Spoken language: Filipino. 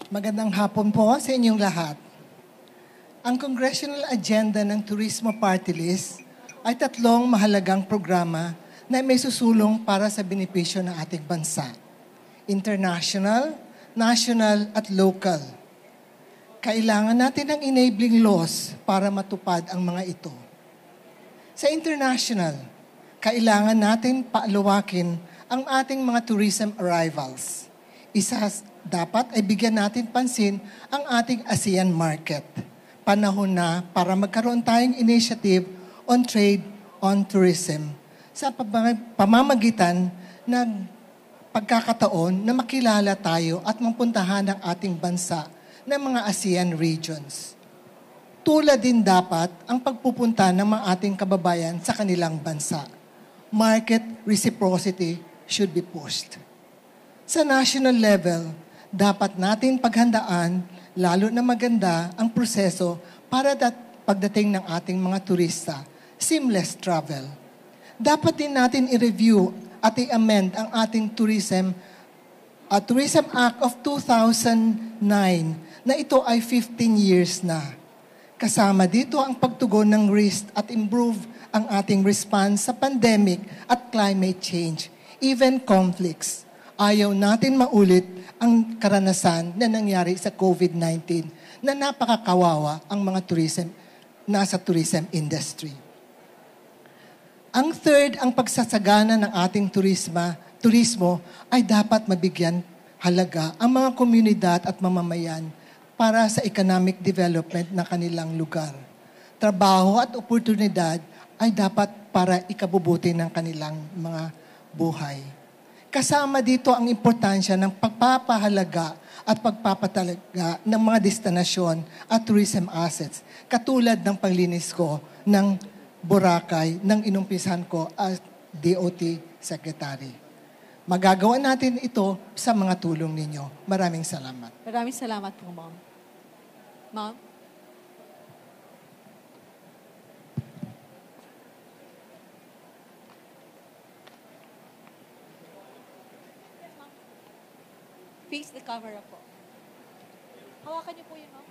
Magandang hapon po sa inyong lahat. Ang congressional agenda ng Turismo Party List ay tatlong mahalagang programa na may susulong para sa benepisyo ng ating bansa. International, national at local. Kailangan natin ng enabling laws para matupad ang mga ito. Sa international, kailangan natin paaluwakin ang ating mga tourism arrivals. Dapat ay bigyan natin pansin ang ating ASEAN market. Panahon na para magkaroon tayong initiative on trade on tourism sa pamamagitan ng pagkakataon na makilala tayo at mapuntahan ang ating bansa ng mga ASEAN regions. Tulad din dapat ang pagpupunta ng mga ating kababayan sa kanilang bansa. Market reciprocity should be pushed. Sa national level, dapat natin paghandaan, lalo na maganda, ang proseso para pagdating ng ating mga turista, seamless travel. Dapat din natin i-review at i-amend ang ating Tourism Act of 2009 na ito ay 15 years na. Kasama dito ang pagtugon ng risk at improve ang ating response sa pandemic at climate change, even conflicts. Ayaw natin maulit ang karanasan na nangyari sa COVID-19 na napakakawawa ang mga nasa tourism industry. Ang third, ang pagsasagana ng ating turismo ay dapat mabigyan halaga ang mga komunidad at mamamayan para sa economic development ng kanilang lugar. Trabaho at oportunidad ay dapat para ikabubuti ng kanilang mga buhay. Kasama dito ang importansya ng pagpapahalaga at pagpapatalaga ng mga destinasyon at tourism assets, katulad ng paglinis ko ng Boracay nang inumpisan ko as DOT Secretary. Magagawa natin ito sa mga tulong ninyo. Maraming salamat. Maraming salamat po, Ma'am. Ma'am? Face the camera po. Hawakan niyo po yun, Ma'am.